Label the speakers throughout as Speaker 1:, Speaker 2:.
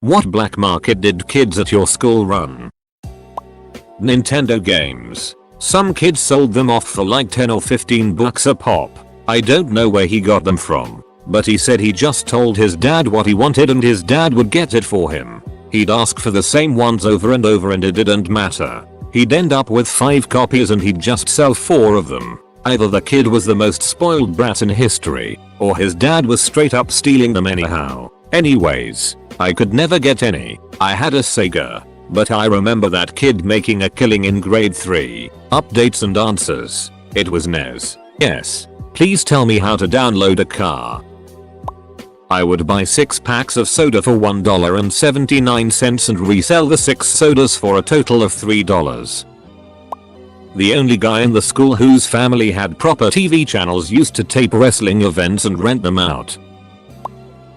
Speaker 1: What black market did kids at your school run? Nintendo games. Some kids sold them off for like 10 or 15 bucks a pop. I don't know where he got them from, but he said he just told his dad what he wanted and his dad would get it for him. He'd ask for the same ones over and over and it didn't matter. He'd end up with 5 copies and he'd just sell 4 of them. Either the kid was the most spoiled brat in history, or his dad was straight up stealing them anyhow. Anyways, I could never get any. I had a Sega, but I remember that kid making a killing in grade 3. Updates and answers. It was NES. Yes. Please tell me how to download a car. I would buy 6 packs of soda for $1.79 and resell the 6 sodas for a total of $3. The only guy in the school whose family had proper TV channels used to tape wrestling events and rent them out.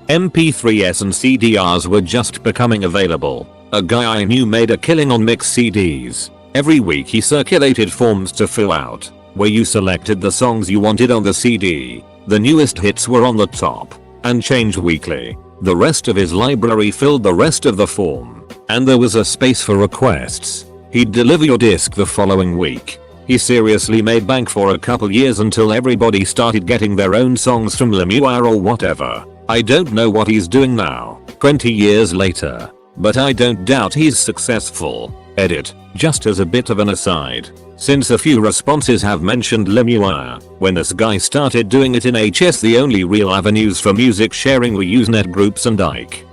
Speaker 1: MP3s and CDRs were just becoming available. A guy I knew made a killing on mix CDs. Every week he circulated forms to fill out, where you selected the songs you wanted on the CD. The newest hits were on the top, and changed weekly. The rest of his library filled the rest of the form, and there was a space for requests. He'd deliver your disc the following week. He seriously made bank for a couple years until everybody started getting their own songs from LeMuir or whatever. I don't know what he's doing now, 20 years later, but I don't doubt he's successful. Edit. Just as a bit of an aside, since a few responses have mentioned LeMuir, when this guy started doing it in HS the only real avenues for music sharing were Usenet groups and Ike.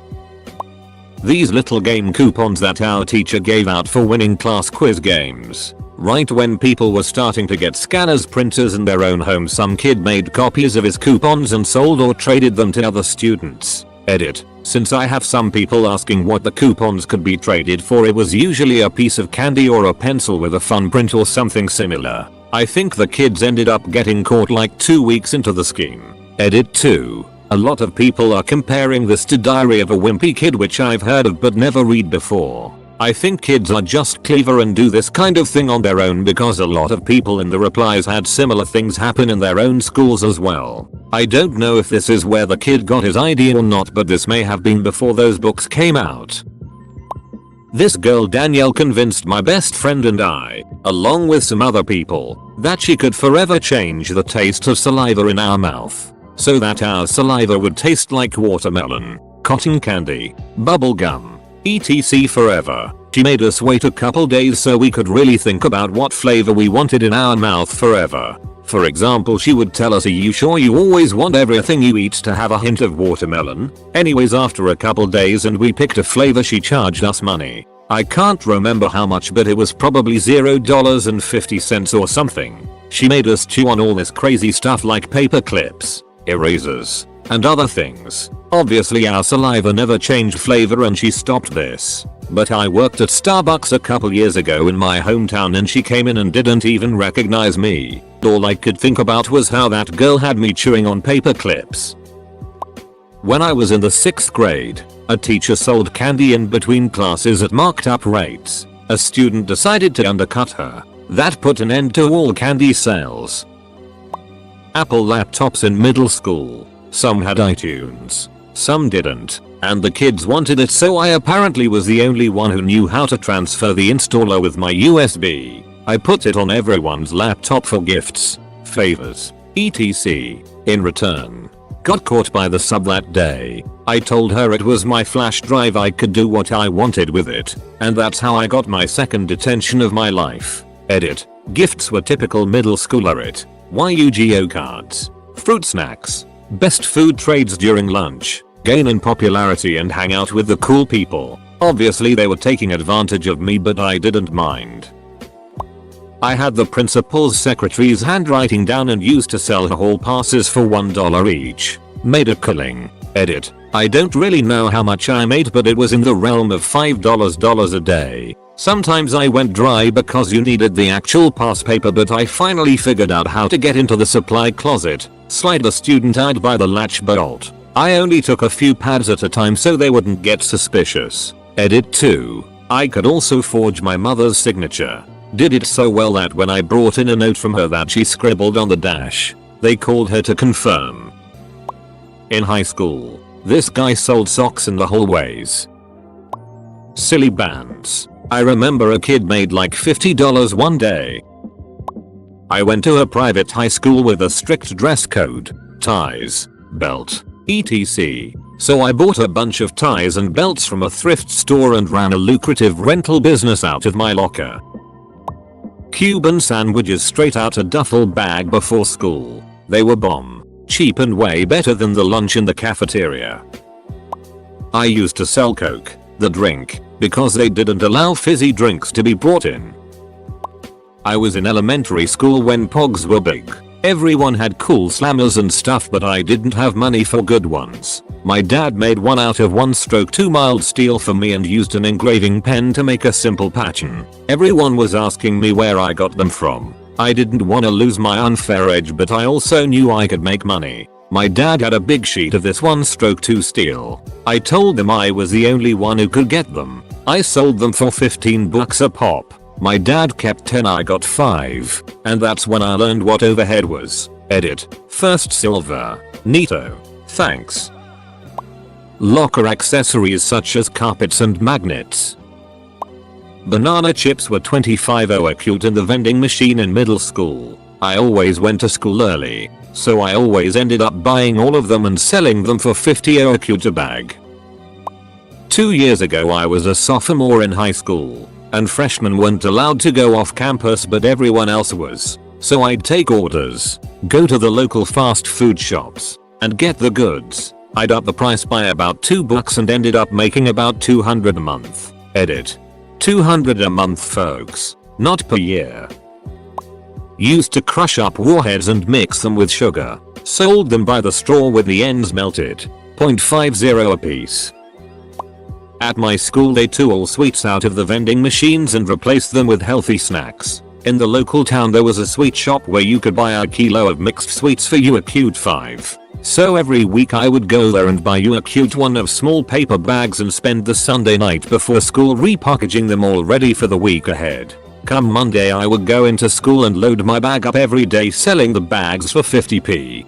Speaker 1: These little game coupons that our teacher gave out for winning class quiz games. Right when people were starting to get scanners, printers in their own homes, some kid made copies of his coupons and sold or traded them to other students. Edit. Since I have some people asking what the coupons could be traded for, it was usually a piece of candy or a pencil with a fun print or something similar. I think the kids ended up getting caught like 2 weeks into the scheme. Edit 2. A lot of people are comparing this to Diary of a Wimpy Kid, which I've heard of but never read before. I think kids are just clever and do this kind of thing on their own because a lot of people in the replies had similar things happen in their own schools as well. I don't know if this is where the kid got his idea or not, but this may have been before those books came out. This girl Danielle convinced my best friend and I, along with some other people, that she could forever change the taste of saliva in our mouth, so that our saliva would taste like watermelon, cotton candy, bubble gum, etc. forever. She made us wait a couple days so we could really think about what flavor we wanted in our mouth forever. For example, she would tell us, "Are you sure you always want everything you eat to have a hint of watermelon?" Anyways, after a couple days and we picked a flavor, she charged us money. I can't remember how much, but it was probably $0.50 or something. She made us chew on all this crazy stuff like paper clips, erasers, and other things. Obviously our saliva never changed flavor and she stopped this. But I worked at Starbucks a couple years ago in my hometown and she came in and didn't even recognize me. All I could think about was how that girl had me chewing on paper clips. When I was in the 6th grade, a teacher sold candy in between classes at marked up rates. A student decided to undercut her. That put an end to all candy sales. Apple laptops in middle school. Some had iTunes, some didn't, and the kids wanted it, so I apparently was the only one who knew how to transfer the installer with my USB. I put it on everyone's laptop for gifts, favors, etc. In return, got caught by the sub that day. I told her it was my flash drive, I could do what I wanted with it, and that's how I got my second detention of my life. Edit. Gifts were typical middle schooler it. Yu-Gi-Oh cards, fruit snacks, best food trades during lunch, gain in popularity and hang out with the cool people. Obviously they were taking advantage of me, but I didn't mind. I had the principal's secretary's handwriting down and used to sell hall passes for $1 each. Made a killing. Edit. I don't really know how much I made, but it was in the realm of $5 a day. Sometimes I went dry because you needed the actual pass paper, but I finally figured out how to get into the supply closet, slide the student out by the latch bolt. I only took a few pads at a time so they wouldn't get suspicious. Edit 2. I could also forge my mother's signature. Did it so well that when I brought in a note from her that she scribbled on the dash, they called her to confirm. In high school, this guy sold socks in the hallways. Silly bands. I remember a kid made like $50 one day. I went to a private high school with a strict dress code, ties, belt, etc. So I bought a bunch of ties and belts from a thrift store and ran a lucrative rental business out of my locker. Cuban sandwiches straight out a duffel bag before school. They were bomb, cheap and way better than the lunch in the cafeteria. I used to sell Coke, the drink, because they didn't allow fizzy drinks to be brought in. I was in elementary school when pogs were big. Everyone had cool slammers and stuff, but I didn't have money for good ones. My dad made one out of 1/2 mild steel for me and used an engraving pen to make a simple pattern. Everyone was asking me where I got them from. I didn't want to lose my unfair edge, but I also knew I could make money. My dad had a big sheet of this 1/2 steel. I told him I was the only one who could get them. I sold them for $15 a pop. My dad kept 10, I got 5. And that's when I learned what overhead was. Edit. First silver. Neato. Thanks. Locker accessories such as carpets and magnets. Banana chips were 25 acute in the vending machine in middle school. I always went to school early, so I always ended up buying all of them and selling them for 50 acute a bag. 2 years ago I was a sophomore in high school, and freshmen weren't allowed to go off campus but everyone else was. So I'd take orders, go to the local fast food shops, and get the goods. I'd up the price by about $2 and ended up making about $200 a month. Edit. $200 a month folks, not per year. Used to crush up warheads and mix them with sugar. Sold them by the straw with the ends melted. 0.50 a piece. At my school they took all sweets out of the vending machines and replaced them with healthy snacks. In the local town there was a sweet shop where you could buy a kilo of mixed sweets for acute 5. So every week I would go there and buy acute one of small paper bags and spend the Sunday night before school repackaging them all ready for the week ahead. Come Monday I would go into school and load my bag up every day selling the bags for 50p.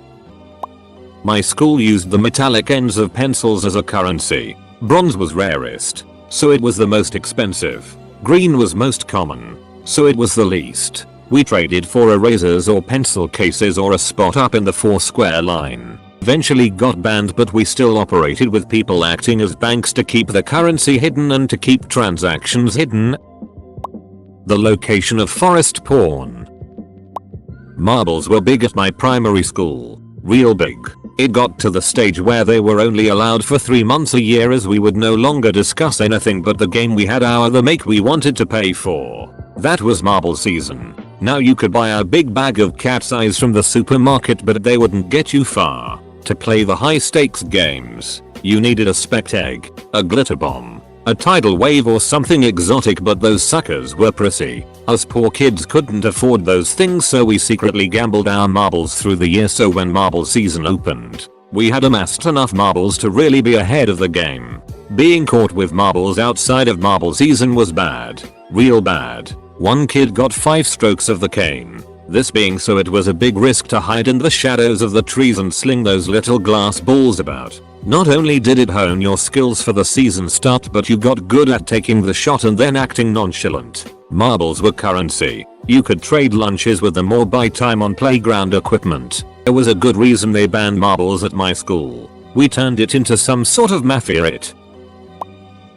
Speaker 1: My school used the metallic ends of pencils as a currency. Bronze was rarest, so it was the most expensive. Green was most common, so it was the least. We traded for erasers or pencil cases or a spot up in the 4 square line. Eventually got banned, but we still operated with people acting as banks to keep the currency hidden and to keep transactions hidden. The location of forest porn. Marbles were big at my primary school. Real big. It got to the stage where they were only allowed for 3 months a year, as we would no longer discuss anything but the game we had the make we wanted to pay for. That was marble season. Now you could buy a big bag of cat's eyes from the supermarket, but they wouldn't get you far. To play the high stakes games, you needed a spect egg, a glitter bomb, a tidal wave or something exotic, but those suckers were pricey. Us poor kids couldn't afford those things, so we secretly gambled our marbles through the year, so when marble season opened, we had amassed enough marbles to really be ahead of the game. Being caught with marbles outside of marble season was bad. Real bad. One kid got 5 strokes of the cane. This being so, it was a big risk to hide in the shadows of the trees and sling those little glass balls about. Not only did it hone your skills for the season start, but you got good at taking the shot and then acting nonchalant. Marbles were currency. You could trade lunches with them or buy time on playground equipment. There was a good reason they banned marbles at my school. We turned it into some sort of mafia.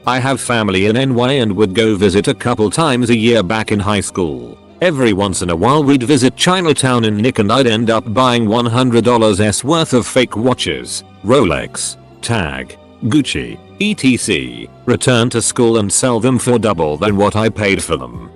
Speaker 1: I have family in NY and would go visit a couple times a year back in high school. Every once in a while we'd visit Chinatown in Nick and I'd end up buying $100's worth of fake watches, Rolex, Tag, Gucci, etc. Return to school and sell them for double than what I paid for them.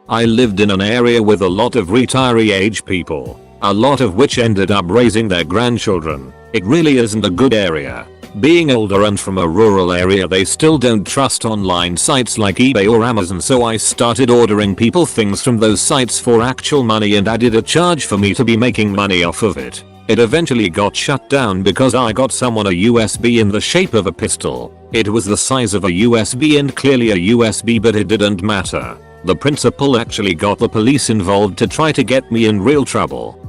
Speaker 1: I lived in an area with a lot of retiree age people, a lot of which ended up raising their grandchildren. It really isn't a good area. Being older and from a rural area, they still don't trust online sites like eBay or Amazon, so I started ordering people things from those sites for actual money and added a charge for me to be making money off of it. It eventually got shut down because I got someone a USB in the shape of a pistol. It was the size of a USB and clearly a USB, but it didn't matter. The principal actually got the police involved to try to get me in real trouble.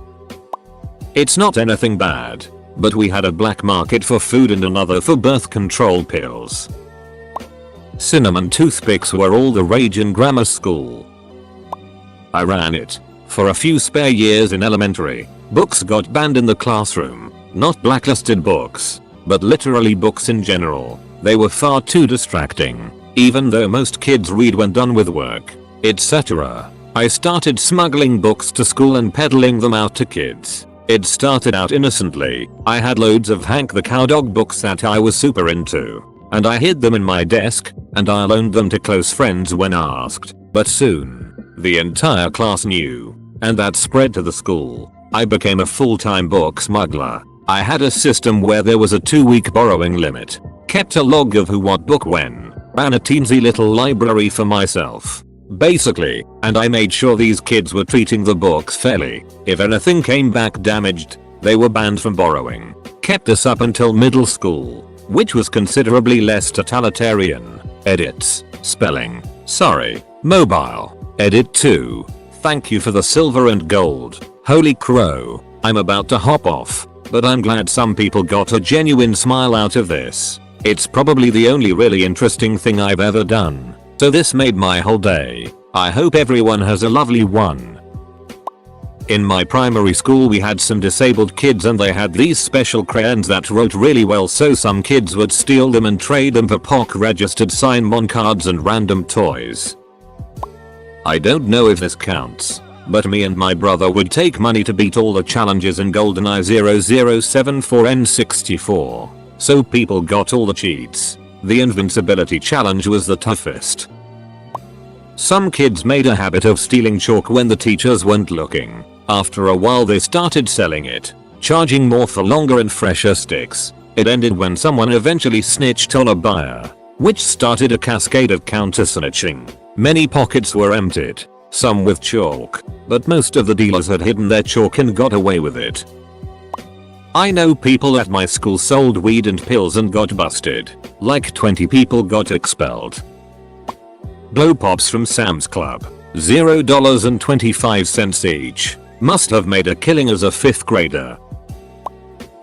Speaker 1: It's not anything bad, but we had a black market for food and another for birth control pills. Cinnamon toothpicks were all the rage in grammar school. I ran it. For a few spare years in elementary, books got banned in the classroom. Not blacklisted books, but literally books in general. They were far too distracting, even though most kids read when done with work, etc. I started smuggling books to school and peddling them out to kids. It started out innocently. I had loads of Hank the Cowdog books that I was super into, and I hid them in my desk, and I loaned them to close friends when asked. But soon, the entire class knew, and that spread to the school. I became a full-time book smuggler. I had a system where there was a 2-week borrowing limit, kept a log of who what book when, ran a teensy little library for myself, basically, and I made sure these kids were treating the books fairly. If anything came back damaged, they were banned from borrowing. Kept this up until middle school, which was considerably less totalitarian. Edits, spelling, sorry, mobile, edit 2. Thank you for the silver and gold. Holy crow, I'm about to hop off, but I'm glad some people got a genuine smile out of this. It's probably the only really interesting thing I've ever done, so this made my whole day. I hope everyone has a lovely one. In my primary school we had some disabled kids and they had these special crayons that wrote really well, so some kids would steal them and trade them for POC registered sign-on cards and random toys. I don't know if this counts, but me and my brother would take money to beat all the challenges in GoldenEye 0074 N64. So people got all the cheats. The invincibility challenge was the toughest. Some kids made a habit of stealing chalk when the teachers weren't looking. After a while they started selling it, charging more for longer and fresher sticks. It ended when someone eventually snitched on a buyer, which started a cascade of counter-snitching. Many pockets were emptied, some with chalk, but most of the dealers had hidden their chalk and got away with it. I know people at my school sold weed and pills and got busted. Like 20 people got expelled. Blow pops from Sam's Club, $0.25 each. Must have made a killing as a 5th grader.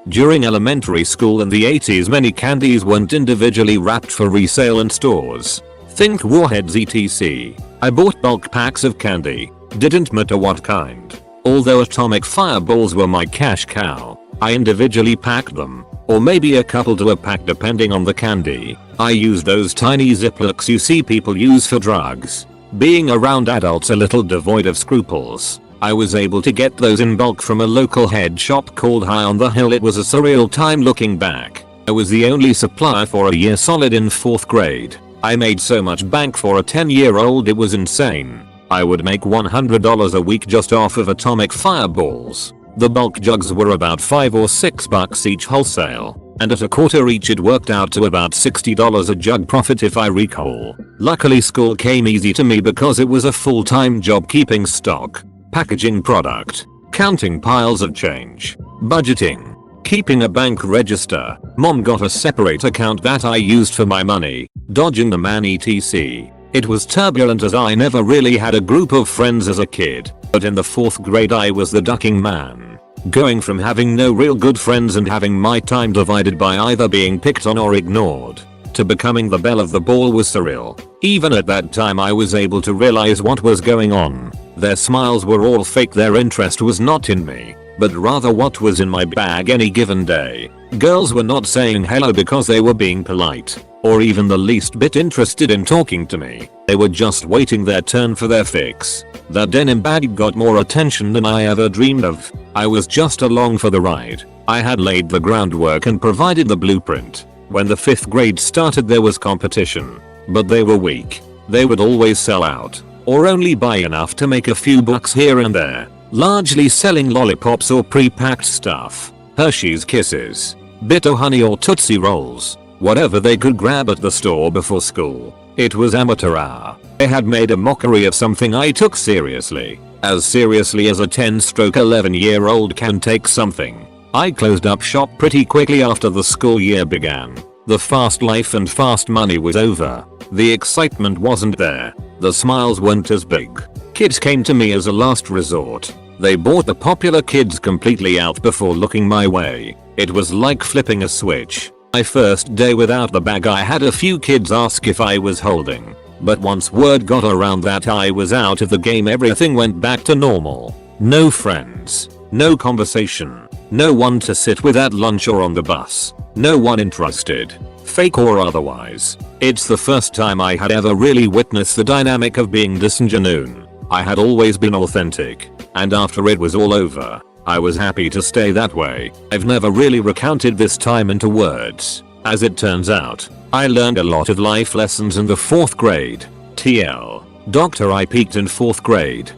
Speaker 1: During elementary school in the 80s many candies weren't individually wrapped for resale in stores. Think Warheads etc. I bought bulk packs of candy, didn't matter what kind. Although atomic fireballs were my cash cow, I individually packed them, or maybe a couple to a pack depending on the candy. I used those tiny Ziplocs you see people use for drugs. Being around adults a little devoid of scruples, I was able to get those in bulk from a local head shop called High on the Hill. It was a surreal time looking back. I was the only supplier for a year solid in 4th grade. I made so much bank for a 10-year-old it was insane. I would make $100 a week just off of atomic fireballs. The bulk jugs were about $5 or $6 each wholesale, and at a quarter each it worked out to about $60 a jug profit if I recall. Luckily school came easy to me because it was a full-time job keeping stock, packaging product, counting piles of change, budgeting, keeping a bank register. Mom got a separate account that I used for my money, dodging the man etc. It was turbulent as I never really had a group of friends as a kid, but in the 4th grade I was the ducking man. Going from having no real good friends and having my time divided by either being picked on or ignored, to becoming the belle of the ball was surreal. Even at that time I was able to realize what was going on. Their smiles were all fake, their interest was not in me, but rather what was in my bag any given day. Girls were not saying hello because they were being polite, or even the least bit interested in talking to me. They were just waiting their turn for their fix. That denim bag got more attention than I ever dreamed of. I was just along for the ride. I had laid the groundwork and provided the blueprint. When the 5th grade started there was competition, but they were weak. They would always sell out, or only buy enough to make a few bucks here and there, largely selling lollipops or pre-packed stuff, Hershey's Kisses, Bitter Honey or Tootsie Rolls, whatever they could grab at the store before school. It was amateur hour. They had made a mockery of something I took seriously as a 10-11-year-old can take something. I closed up shop pretty quickly after the school year began. The fast life and fast money was over. The excitement wasn't there. The smiles weren't as big. Kids came to me as a last resort. They bought the popular kids completely out before looking my way. It was like flipping a switch. My first day without the bag, I had a few kids ask if I was holding. But once word got around that I was out of the game, everything went back to normal. No friends. No conversation. No one to sit with at lunch or on the bus. No one interested. Fake or otherwise. It's the first time I had ever really witnessed the dynamic of being disingenuous. I had always been authentic. And after it was all over, I was happy to stay that way. I've never really recounted this time into words. As it turns out, I learned a lot of life lessons in the 4th grade. TL. Doctor, I peaked in 4th grade.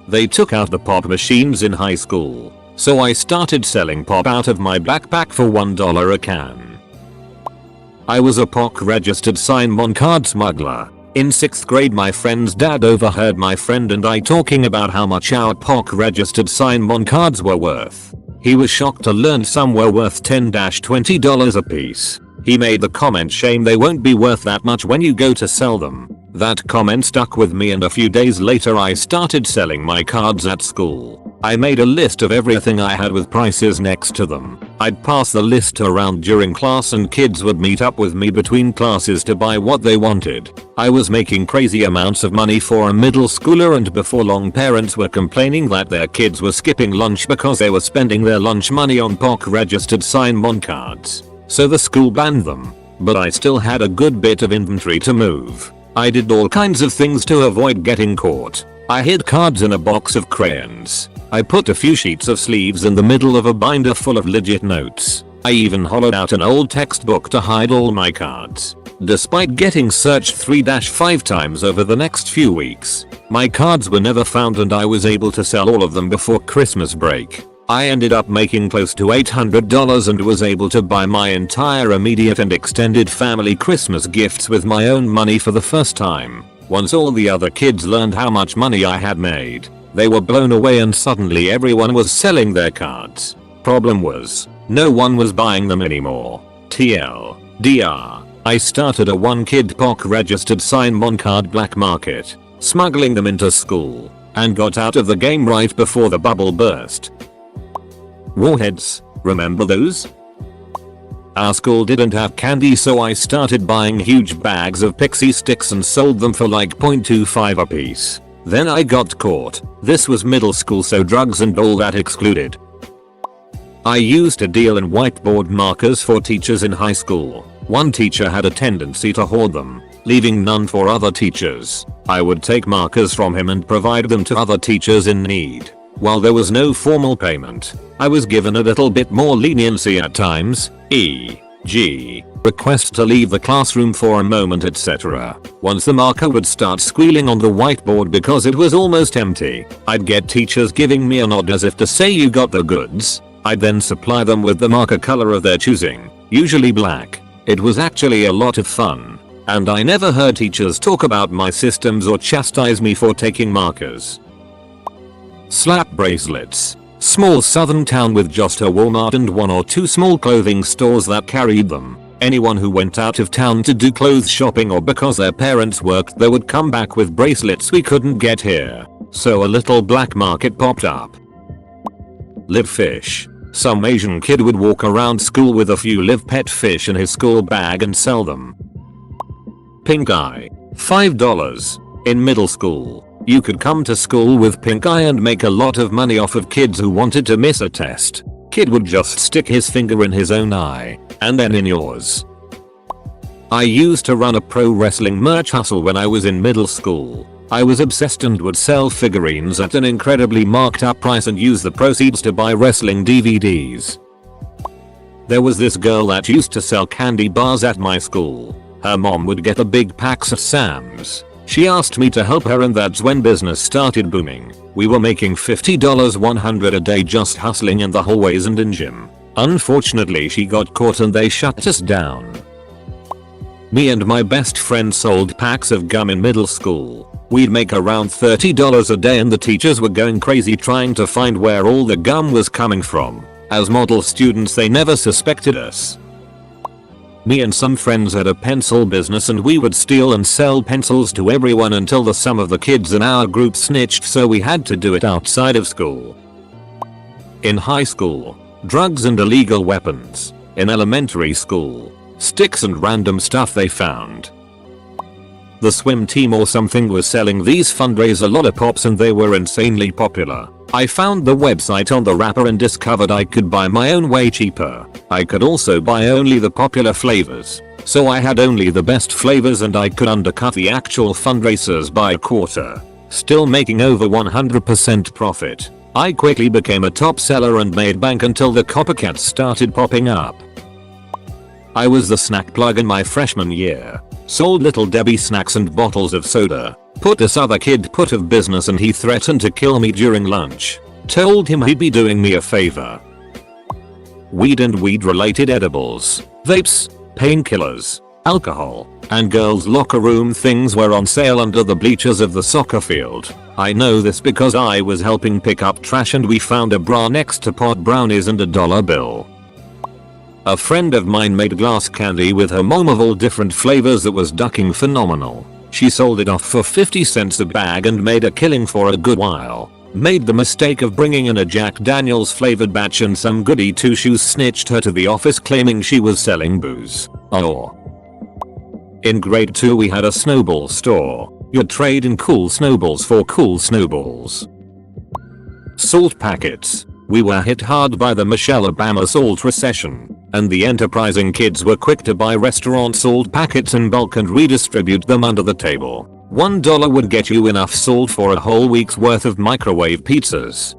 Speaker 1: They took out the pop machines in high school, so I started selling pop out of my backpack for $1 a can. I was a POC registered Mon card smuggler. In 6th grade, my friend's dad overheard my friend and I talking about how much our POC registered Mon cards were worth. He was shocked to learn some were worth $10-$20 a piece. He made the comment, shame they won't be worth that much when you go to sell them. That comment stuck with me, and a few days later I started selling my cards at school. I made a list of everything I had with prices next to them. I'd pass the list around during class and kids would meet up with me between classes to buy what they wanted. I was making crazy amounts of money for a middle schooler, and before long parents were complaining that their kids were skipping lunch because they were spending their lunch money on POC registered Mon cards. So the school banned them. But I still had a good bit of inventory to move. I did all kinds of things to avoid getting caught. I hid cards in a box of crayons. I put a few sheets of sleeves in the middle of a binder full of legit notes. I even hollowed out an old textbook to hide all my cards. Despite getting searched 3-5 times over the next few weeks, my cards were never found and I was able to sell all of them before Christmas break. I ended up making close to $800 and was able to buy my entire immediate and extended family Christmas gifts with my own money for the first time. Once all the other kids learned how much money I had made, they were blown away and suddenly everyone was selling their cards. Problem was, no one was buying them anymore. TLDR. I started a 1-kid POC registered Mon card black market, smuggling them into school, and got out of the game right before the bubble burst. Warheads, remember those? Our school didn't have candy, so I started buying huge bags of pixie sticks and sold them for like $0.25 a piece. Then I got caught. This was middle school, so drugs and all that excluded. I used to deal in whiteboard markers for teachers in high school. One teacher had a tendency to hoard them, leaving none for other teachers. I would take markers from him and provide them to other teachers in need. While there was no formal payment, I was given a little bit more leniency at times, e.g., request to leave the classroom for a moment, etc. Once the marker would start squealing on the whiteboard because it was almost empty, I'd get teachers giving me a nod as if to say you got the goods. I'd then supply them with the marker color of their choosing, usually black. It was actually a lot of fun, and I never heard teachers talk about my systems or chastise me for taking markers. Slap bracelets. Small southern town with just a Walmart and 1 or 2 small clothing stores that carried them. Anyone who went out of town to do clothes shopping or because their parents worked there would come back with bracelets we couldn't get here. So a little black market popped up. Live fish. Some Asian kid would walk around school with a few live pet fish in his school bag and sell them. Pink eye. $5. In middle school, you could come to school with pink eye and make a lot of money off of kids who wanted to miss a test. Kid would just stick his finger in his own eye, and then in yours. I used to run a pro wrestling merch hustle when I was in middle school. I was obsessed and would sell figurines at an incredibly marked up price and use the proceeds to buy wrestling DVDs. There was this girl that used to sell candy bars at my school. Her mom would get the big packs at Sam's. She asked me to help her, and that's when business started booming. We were making $50 $100 a day just hustling in the hallways and in gym. Unfortunately she got caught and they shut us down. Me and my best friend sold packs of gum in middle school. We'd make around $30 a day and the teachers were going crazy trying to find where all the gum was coming from. As model students they never suspected us. Me and some friends had a pencil business and we would steal and sell pencils to everyone until some of the kids in our group snitched, so we had to do it outside of school. In high school, drugs and illegal weapons. in elementary school. Sticks and random stuff they found. The swim team or something was selling these fundraiser lollipops and they were insanely popular. I found the website on the wrapper and discovered I could buy my own way cheaper. I could also buy only the popular flavors. So I had only the best flavors and I could undercut the actual fundraisers by a quarter. Still making over 100% profit. I quickly became a top seller and made bank until the copycats started popping up. I was the snack plug in my freshman year. Sold Little Debbie snacks and bottles of soda. Put this other kid out of business and he threatened to kill me during lunch. Told him he'd be doing me a favor. Weed and weed related edibles, vapes, painkillers, alcohol, and girls' locker room things were on sale under the bleachers of the soccer field. I know this because I was helping pick up trash and we found a bra next to pot brownies and a dollar bill. A friend of mine made glass candy with her mom of all different flavors that was ducking phenomenal. She sold it off for 50 cents a bag and made a killing for a good while. Made the mistake of bringing in a Jack Daniels flavored batch and some goody two shoes snitched her to the office claiming she was selling booze. Oh. In grade 2 we had a snowball store. You'd trade in cool snowballs for cool snowballs. Salt packets. We were hit hard by the Michelle Obama salt recession, and the enterprising kids were quick to buy restaurant salt packets in bulk and redistribute them under the table. $1 would get you enough salt for a whole week's worth of microwave pizzas.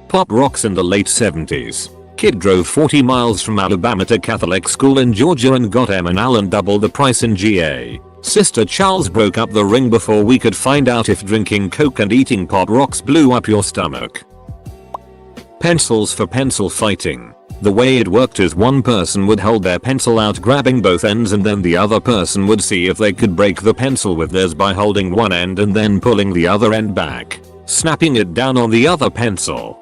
Speaker 1: Pop rocks in the late 70s. Kid drove 40 miles from Alabama to Catholic school in Georgia and got M and Allen double the price in GA. Sister Charles broke up the ring before we could find out if drinking Coke and eating Pop rocks blew up your stomach. Pencils for pencil fighting. The way it worked is one person would hold their pencil out grabbing both ends and then the other person would see if they could break the pencil with theirs by holding one end and then pulling the other end back, snapping it down on the other pencil.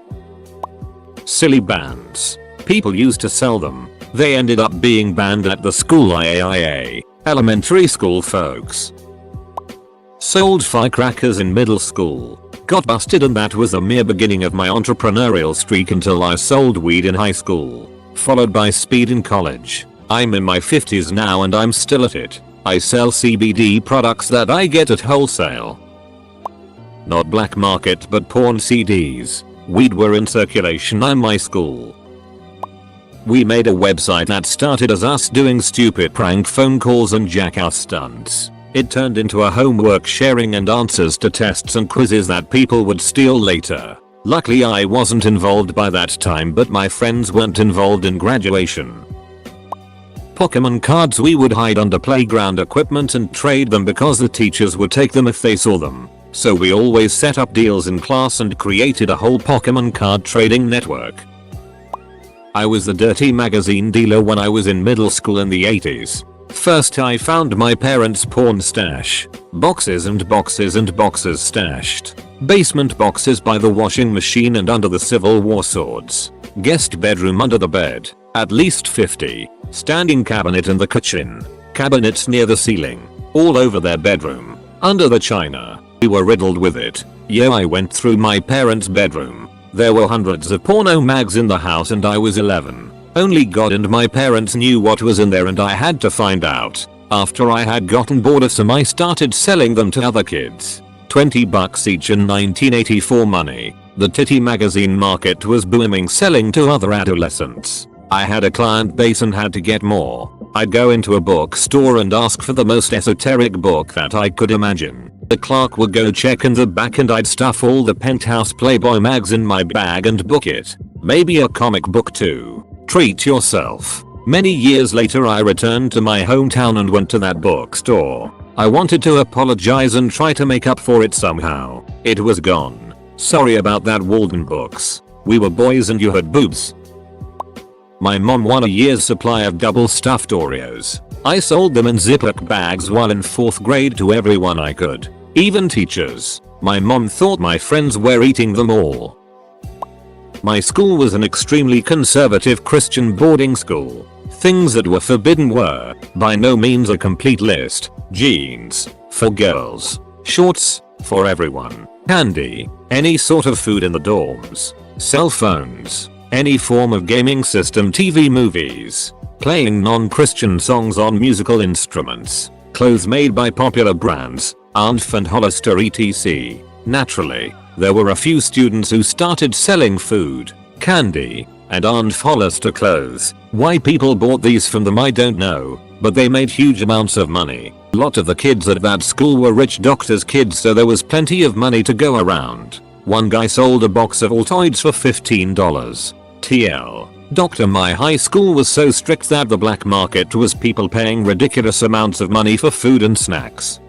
Speaker 1: Silly bands. People used to sell them. They ended up being banned at the school IAIA. Elementary school folks. Sold firecrackers in middle school. Got busted and that was the mere beginning of my entrepreneurial streak until I sold weed in high school. Followed by speed in college. I'm in my 50s now and I'm still at it. I sell CBD products that I get at wholesale. Not black market but porn CDs. Weed were in circulation in my school. We made a website that started as us doing stupid prank phone calls and jackass stunts. It turned into a homework sharing and answers to tests and quizzes that people would steal later. Luckily I wasn't involved by that time but my friends weren't involved in graduation. Pokemon cards. We would hide under playground equipment and trade them because the teachers would take them if they saw them. So we always set up deals in class and created a whole Pokemon card trading network. I was the dirty magazine dealer when I was in middle school in the 80s. First I found my parents' porn stash. Boxes and boxes and boxes stashed. Basement boxes by the washing machine and under the Civil War swords. Guest bedroom under the bed. At least 50. Standing cabinet in the kitchen. Cabinets near the ceiling. All over their bedroom. Under the china. We were riddled with it. Yeah, I went through my parents' bedroom. There were hundreds of porno mags in the house and I was 11. Only God and my parents knew what was in there and I had to find out. After I had gotten bored of some I started selling them to other kids. $20 each in 1984 money. The titty magazine market was booming, selling to other adolescents. I had a client base and had to get more. I'd go into a bookstore and ask for the most esoteric book that I could imagine. The clerk would go check in the back and I'd stuff all the Penthouse Playboy mags in my bag and book it. Maybe a comic book too. Treat yourself. Many years later I returned to my hometown and went to that bookstore. I wanted to apologize and try to make up for it somehow. It was gone. Sorry about that, Walden Books. We were boys and you had boobs. My mom won a year's supply of double stuffed Oreos. I sold them in Ziploc bags while in 4th grade to everyone I could. Even teachers. My mom thought my friends were eating them all. My school was an extremely conservative Christian boarding school. Things that were forbidden were, by no means a complete list, jeans, for girls, shorts, for everyone, candy, any sort of food in the dorms, cell phones, any form of gaming system, TV, movies, playing non-Christian songs on musical instruments, clothes made by popular brands, Arnf and Hollister etc. Naturally, there were a few students who started selling food, candy, and Arnf Hollister clothes. Why people bought these from them I don't know, but they made huge amounts of money. A lot of the kids at that school were rich doctors' kids, so there was plenty of money to go around. One guy sold a box of Altoids for $15. TL. Doctor, my high school was so strict that the black market was people paying ridiculous amounts of money for food and snacks.